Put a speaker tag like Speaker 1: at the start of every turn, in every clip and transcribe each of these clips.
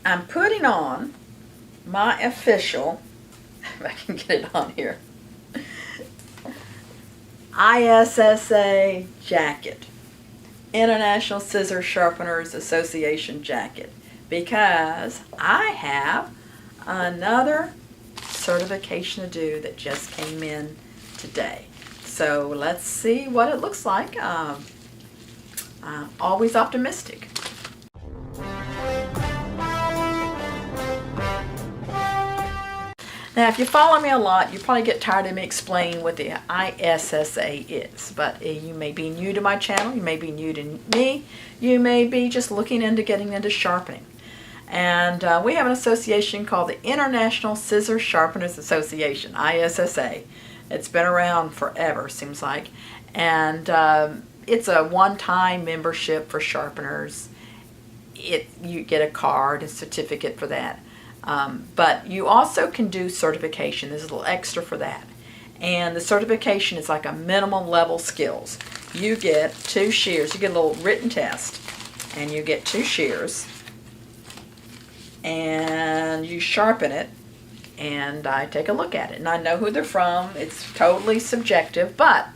Speaker 1: I'm putting on my official, if I can get it on here, ISSA jacket, International Scissor Sharpeners Association jacket, because I have another certification to do that just came in today. So let's see what it looks like. I'm always optimistic. Now, if you follow me a lot, you probably get tired of me explaining what the ISSA is. But you may be new to my channel, you may be new to me, you may be just looking into getting into sharpening. And we have an association called the International Scissor Sharpeners Association, ISSA. It's been around forever, seems like. And it's a one-time membership for sharpeners. You get a card, a certificate for that. But you also can do certification. There's a little extra for that. And the certification is like a minimum level skills. You get 2 shears. You get a little written test. And you get 2 shears. And you sharpen it. And I take a look at it. And I know who they're from. It's totally subjective. But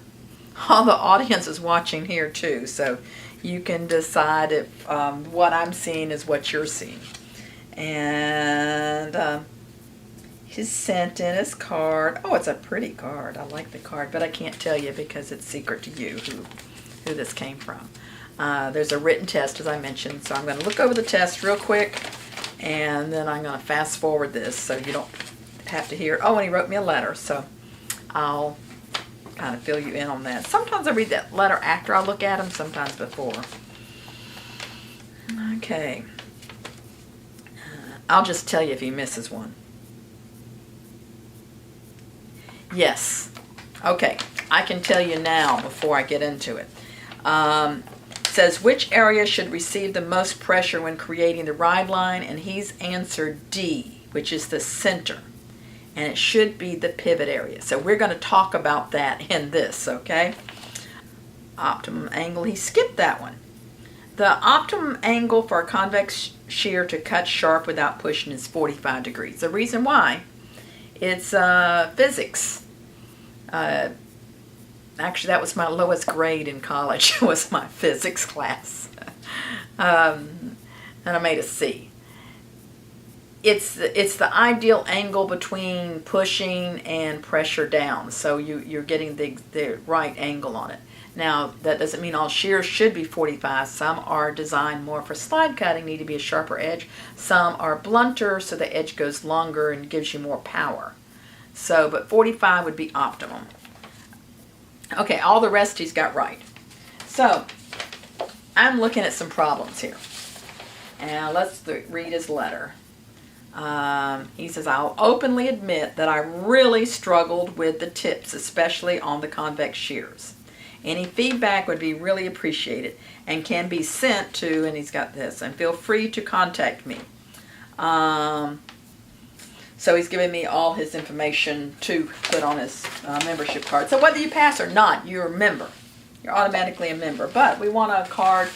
Speaker 1: all the audience is watching here too. So you can decide if what I'm seeing is what you're seeing. And he sent in his card. Oh, it's a pretty card. I like the card, but I can't tell you because it's secret to you who this came from. There's a written test, as I mentioned, so I'm going to look over the test real quick, and then I'm going to fast forward this so you don't have to hear, oh, and he wrote me a letter, so I'll kind of fill you in on that. Sometimes I read that letter after I look at them, sometimes before. Okay. I'll just tell you if he misses one. Yes. Okay. I can tell you now before I get into it. It says, which area should receive the most pressure when creating the ride line? And he's answered D, which is the center. And it should be the pivot area. So we're going to talk about that in this, okay? Optimum angle. He skipped that one. The optimum angle for a convex shear to cut sharp without pushing is 45 degrees. The reason why, it's physics. Actually, that was my lowest grade in college, was my physics class. And I made a C. It's the ideal angle between pushing and pressure down. So you're getting the right angle on it. Now, that doesn't mean all shears should be 45. Some are designed more for slide cutting, need to be a sharper edge. Some are blunter, so the edge goes longer and gives you more power. So, but 45 would be optimum. Okay, all the rest he's got right. So, I'm looking at some problems here. And let's read his letter. He says, I'll openly admit that I really struggled with the tips, especially on the convex shears. Any feedback would be really appreciated and can be sent to, and he's got this, and feel free to contact me. So he's giving me all his information to put on his membership card. So whether you pass or not, you're a member. You're automatically a member. But we want a card,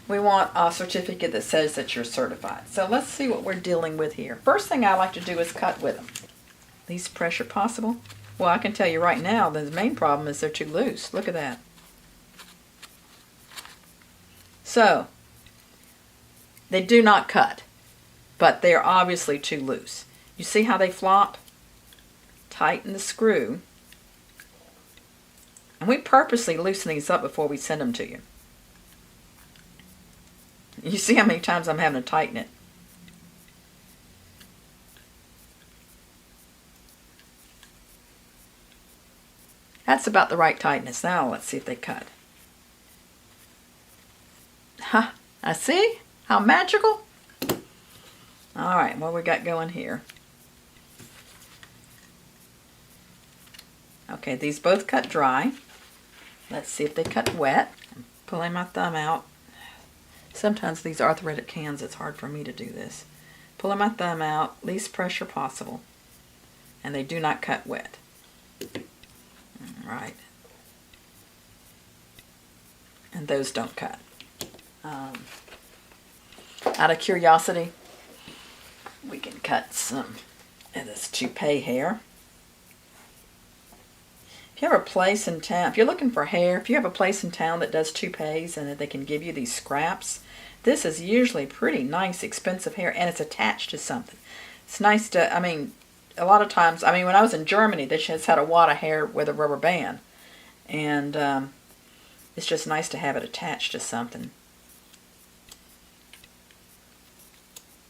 Speaker 1: we want a certificate that says that you're certified. So let's see what we're dealing with here. First thing I like to do is cut with them. Least pressure possible. Well, I can tell you right now, the main problem is they're too loose. Look at that. So, they do not cut, but they are obviously too loose. You see how they flop? Tighten the screw. And we purposely loosen these up before we send them to you. You see how many times I'm having to tighten it. That's about the right tightness. Now let's see if they cut. Huh, I see? How magical? Alright, what we got going here? Okay, these both cut dry. Let's see if they cut wet. I'm pulling my thumb out. Sometimes these arthritic hands, it's hard for me to do this. Pulling my thumb out, least pressure possible. And they do not cut wet. Alright. And those don't cut. Out of curiosity, We can cut some of this toupee hair. If you have a place in town, if you're looking for hair, if you have a place in town that does toupees and that they can give you these scraps, this is usually pretty nice, expensive hair, and it's attached to something. It's nice to, I mean, a lot of times, I mean, when I was in Germany, they just had a wad of hair with a rubber band. And it's just nice to have it attached to something.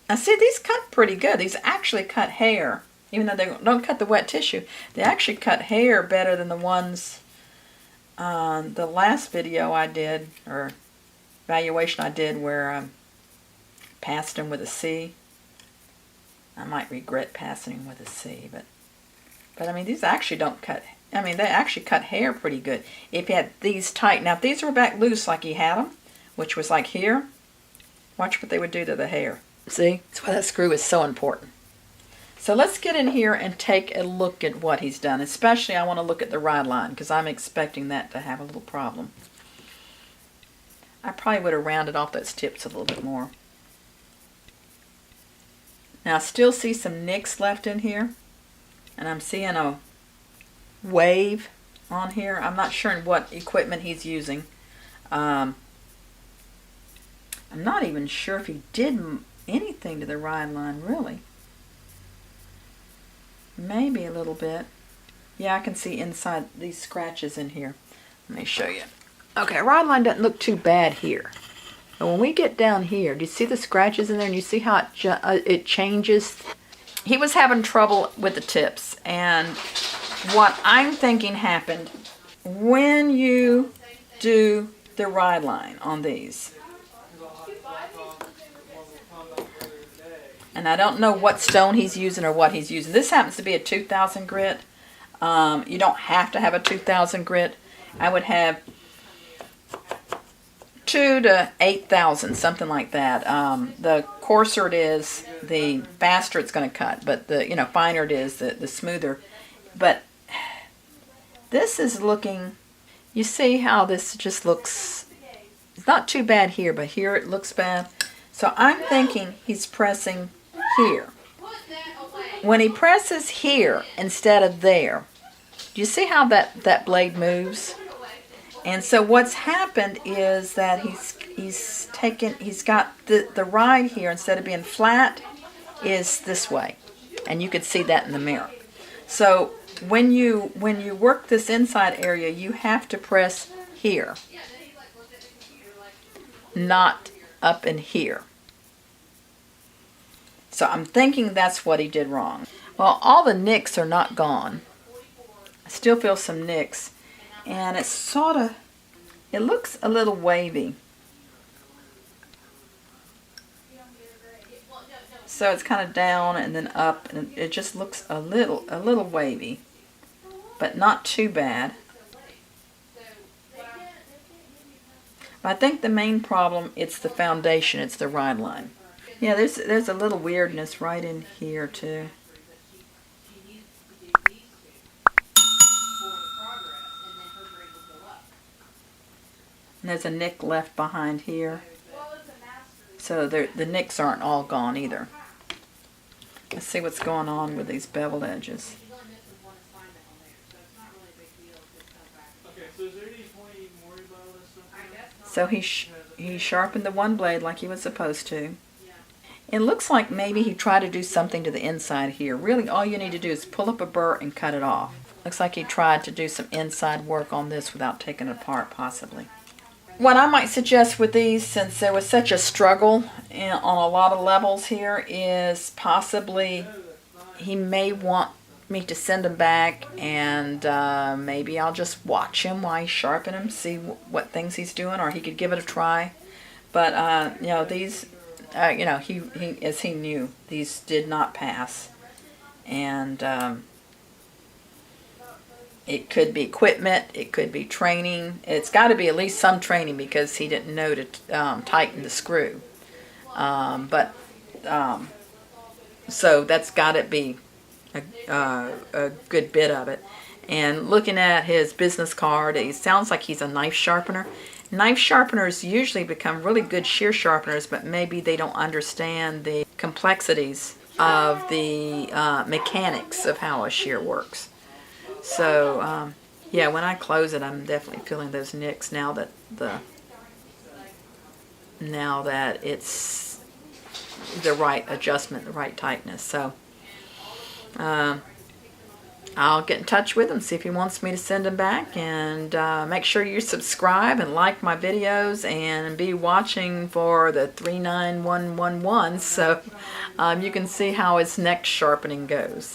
Speaker 1: Now see, these cut pretty good. These actually cut hair. Even though they don't cut the wet tissue, they actually cut hair better than the ones on the last video I did, or evaluation I did, where I passed them with a C. I might regret passing them with a C, but I mean, these actually don't cut. I mean, they actually cut hair pretty good. If you had these tight, now if these were back loose like he had them, which was like here, watch what they would do to the hair. See, that's why that screw is so important. So let's get in here and take a look at what he's done. Especially I want to look at the ride line, because I'm expecting that to have a little problem. I probably would have rounded off those tips a little bit more. Now I still see some nicks left in here, and I'm seeing a wave on here. I'm not sure what equipment he's using. I'm not even sure if he did anything to the ride line, really. Maybe a little bit. Yeah, I can see inside these scratches in here. Let me show you. Okay, ride line doesn't look too bad here. But when we get down here, do you see the scratches in there? And you see how it changes? He was having trouble with the tips. And what I'm thinking happened when you do the ride line on these. And I don't know what stone he's using or what he's using. This happens to be a 2000 grit. You don't have to have a 2000 grit. I would have 2 to 8,000, something like that. The coarser it is, the faster it's going to cut. But the finer it is, the smoother. But this is looking. You see how this just looks. It's not too bad here, but here it looks bad. So I'm thinking he's pressing here. When he presses here instead of there, do you see how that blade moves? And so what's happened is that he's got the ride here, instead of being flat, is this way. And you could see that in the mirror. So when you work this inside area, you have to press here, not up in here. So I'm thinking that's what he did wrong. Well, all the nicks are not gone. I still feel some nicks. And it's sort of, it looks a little wavy. So it's kind of down and then up, and it just looks a little wavy, but not too bad. But I think the main problem, it's the foundation, it's the ride line. Yeah, there's a little weirdness right in here too. And there's a nick left behind here. So the nicks aren't all gone either. Let's see what's going on with these beveled edges. So he sharpened the one blade like he was supposed to. It looks like maybe he tried to do something to the inside here. Really, all you need to do is pull up a burr and cut it off. Looks like he tried to do some inside work on this without taking it apart, possibly. What I might suggest with these, since there was such a struggle on a lot of levels here, is possibly he may want me to send him back, and maybe I'll just watch him while he's sharpening them, see what things he's doing, or he could give it a try. But these, he as he knew, these did not pass, and it could be equipment, it could be training. It's got to be at least some training, because he didn't know to tighten the screw. So that's got to be a good bit of it. And looking at his business card, it sounds like he's a knife sharpener. Knife sharpeners usually become really good shear sharpeners, but maybe they don't understand the complexities of the mechanics of how a shear works. So yeah, when I close it, I'm definitely feeling those nicks now that it's the right adjustment, the right tightness. So I'll get in touch with him, see if he wants me to send them back, and make sure you subscribe and like my videos and be watching for the 39111 so you can see how his next sharpening goes.